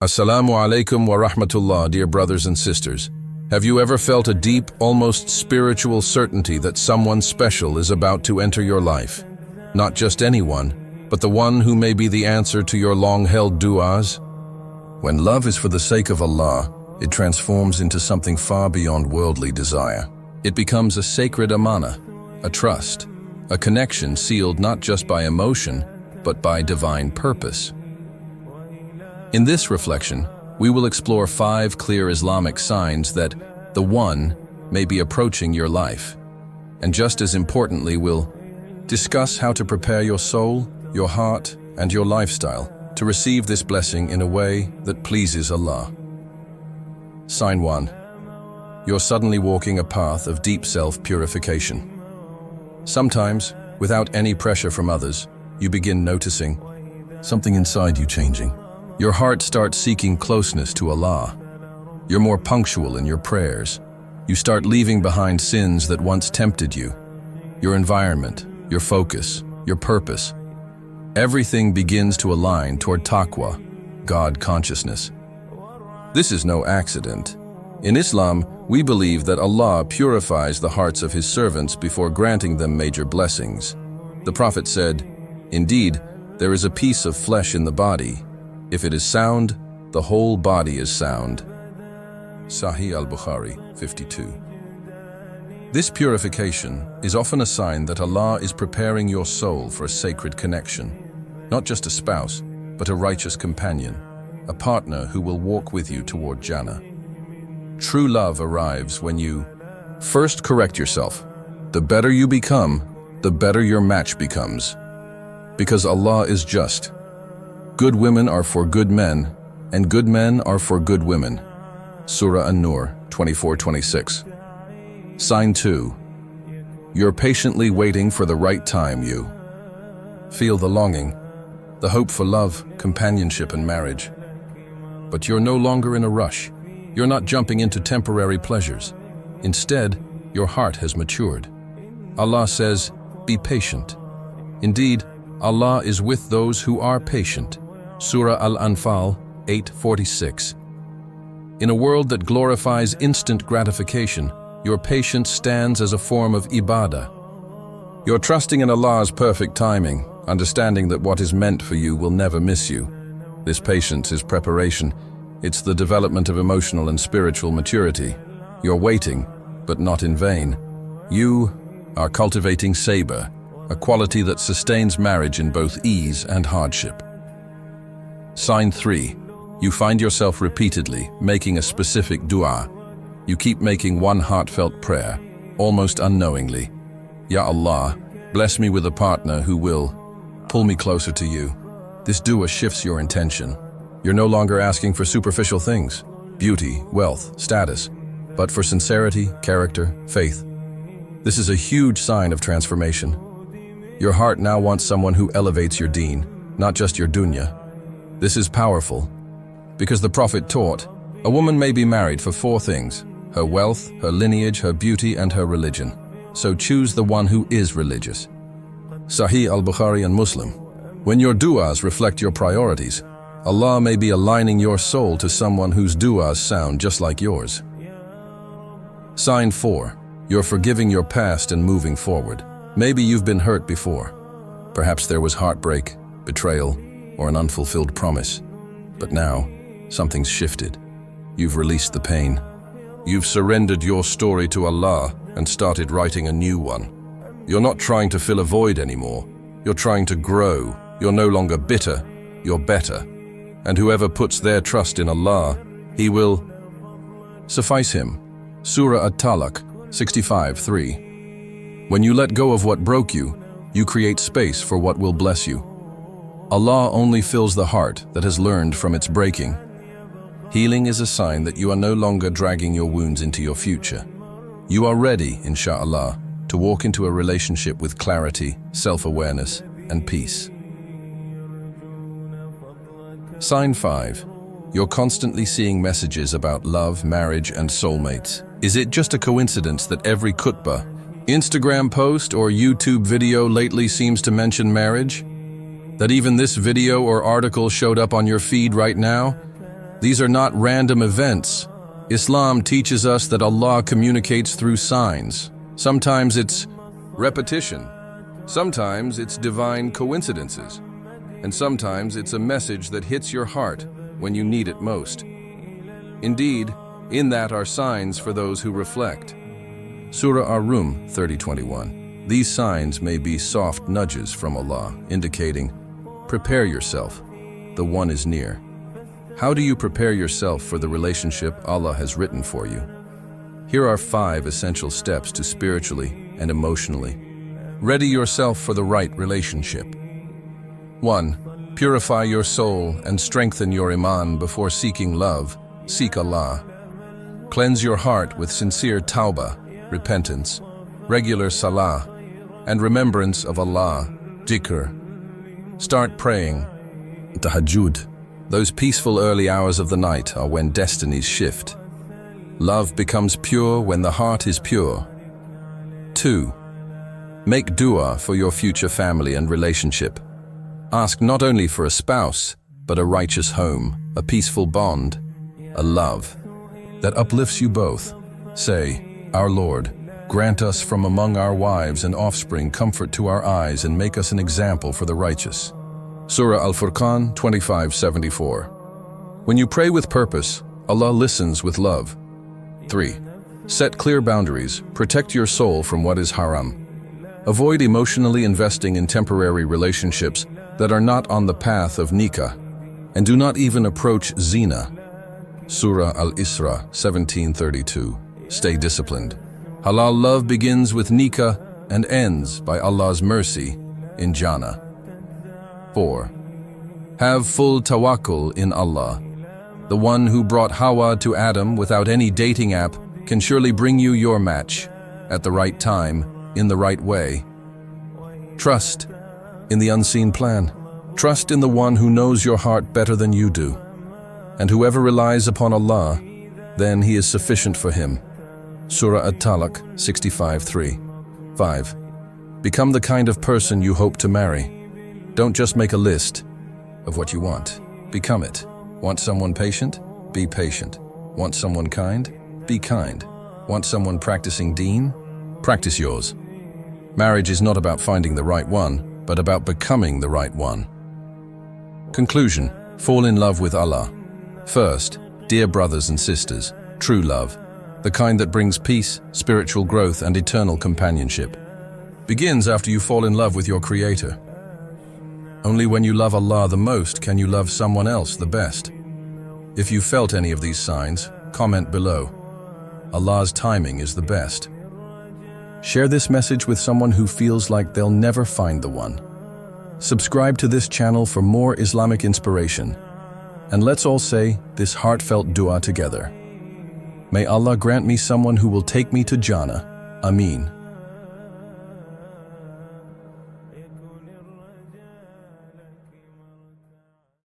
Assalamu alaikum wa rahmatullah, dear brothers and sisters. Have you ever felt a deep, almost spiritual certainty that someone special is about to enter your life? Not just anyone, but the one who may be the answer to your long-held du'as? When love is for the sake of Allah, it transforms into something far beyond worldly desire. It becomes a sacred amana, a trust, a connection sealed not just by emotion, but by divine purpose. In this reflection, we will explore 5 clear Islamic signs that the One may be approaching your life. And just as importantly, we'll discuss how to prepare your soul, your heart, and your lifestyle to receive this blessing in a way that pleases Allah. Sign 1. You're suddenly walking a path of deep self-purification. Sometimes, without any pressure from others, you begin noticing something inside you changing. Your heart starts seeking closeness to Allah. You're more punctual in your prayers. You start leaving behind sins that once tempted you. Your environment, your focus, your purpose. Everything begins to align toward taqwa, God consciousness. This is no accident. In Islam, we believe that Allah purifies the hearts of His servants before granting them major blessings. The Prophet said, "Indeed, there is a piece of flesh in the body. If it is sound, the whole body is sound." Sahih al-Bukhari, 52. This purification is often a sign that Allah is preparing your soul for a sacred connection. Not just a spouse, but a righteous companion, a partner who will walk with you toward Jannah. True love arrives when you first correct yourself. The better you become, the better your match becomes. Because Allah is just. Good women are for good men, and good men are for good women. Surah An-Nur, 24-26. Sign 2. You're patiently waiting for the right time. You feel the longing, the hope for love, companionship, and marriage. But you're no longer in a rush. You're not jumping into temporary pleasures. Instead, your heart has matured. Allah says, "Be patient." Indeed, Allah is with those who are patient. Surah Al-Anfal, 8:46. In a world that glorifies instant gratification, your patience stands as a form of ibadah. You're trusting in Allah's perfect timing, understanding that what is meant for you will never miss you. This patience is preparation. It's the development of emotional and spiritual maturity. You're waiting, but not in vain. You are cultivating sabr, a quality that sustains marriage in both ease and hardship. Sign 3. You find yourself repeatedly making a specific dua. You keep making one heartfelt prayer, almost unknowingly. Ya Allah, bless me with a partner who will pull me closer to you. This dua shifts your intention. You're no longer asking for superficial things, beauty, wealth, status, but for sincerity, character, faith. This is a huge sign of transformation. Your heart now wants someone who elevates your deen, not just your dunya. This is powerful, because the Prophet taught, a woman may be married for 4 things: her wealth, her lineage, her beauty, and her religion. So choose the one who is religious. Sahih al-Bukhari and Muslim. When your du'as reflect your priorities, Allah may be aligning your soul to someone whose du'as sound just like yours. Sign 4. You're forgiving your past and moving forward. Maybe you've been hurt before. Perhaps there was heartbreak, betrayal, or an unfulfilled promise. But now, something's shifted. You've released the pain. You've surrendered your story to Allah and started writing a new one. You're not trying to fill a void anymore. You're trying to grow. You're no longer bitter, you're better. And whoever puts their trust in Allah, He will suffice him. Surah At-Talaq, 65:3. When you let go of what broke you, you create space for what will bless you. Allah only fills the heart that has learned from its breaking. Healing is a sign that you are no longer dragging your wounds into your future. You are ready, insha'Allah, to walk into a relationship with clarity, self-awareness, and peace. Sign 5. You're constantly seeing messages about love, marriage, and soulmates. Is it just a coincidence that every khutbah, Instagram post, or YouTube video lately seems to mention marriage? That even this video or article showed up on your feed right now? These are not random events. Islam teaches us that Allah communicates through signs. Sometimes it's repetition. Sometimes it's divine coincidences. And sometimes it's a message that hits your heart when you need it most. Indeed, in that are signs for those who reflect. Surah Ar-Rum 30:21. These signs may be soft nudges from Allah, indicating, prepare yourself, the one is near. How do you prepare yourself for the relationship Allah has written for you? Here are 5 essential steps to spiritually and emotionally ready yourself for the right relationship. 1. Purify your soul and strengthen your iman before seeking love. Seek Allah. Cleanse your heart with sincere tawbah, repentance, regular salah, and remembrance of Allah, dhikr. Start praying, tahajjud. Those peaceful early hours of the night are when destinies shift. Love becomes pure when the heart is pure. 2. Make dua for your future family and relationship. Ask not only for a spouse, but a righteous home, a peaceful bond, a love that uplifts you both. Say, Our Lord, grant us from among our wives and offspring comfort to our eyes and make us an example for the righteous. Surah Al-Furqan 25:74. When you pray with purpose, Allah listens with love. 3. Set clear boundaries. Protect your soul from what is haram. Avoid emotionally investing in temporary relationships that are not on the path of nikah, and do not even approach zina. Surah Al-Isra 17:32. Stay disciplined. Halal love begins with nikah and ends by Allah's mercy in Jannah. 4. Have full tawakkul in Allah. The one who brought Hawa to Adam without any dating app can surely bring you your match at the right time, in the right way. Trust in the unseen plan. Trust in the one who knows your heart better than you do. And whoever relies upon Allah, then He is sufficient for him. Surah At-Talaq 65:3. 5. Become the kind of person you hope to marry. Don't just make a list of what you want. Become it. Want someone patient? Be patient. Want someone kind? Be kind. Want someone practicing deen? Practice yours. Marriage is not about finding the right one, but about becoming the right one. Conclusion. Fall in love with Allah. First, dear brothers and sisters, true love, the kind that brings peace, spiritual growth, and eternal companionship, begins after you fall in love with your Creator. Only when you love Allah the most can you love someone else the best. If you felt any of these signs, comment below. Allah's timing is the best. Share this message with someone who feels like they'll never find the one. Subscribe to this channel for more Islamic inspiration. And let's all say this heartfelt dua together. May Allah grant me someone who will take me to Jannah. Ameen.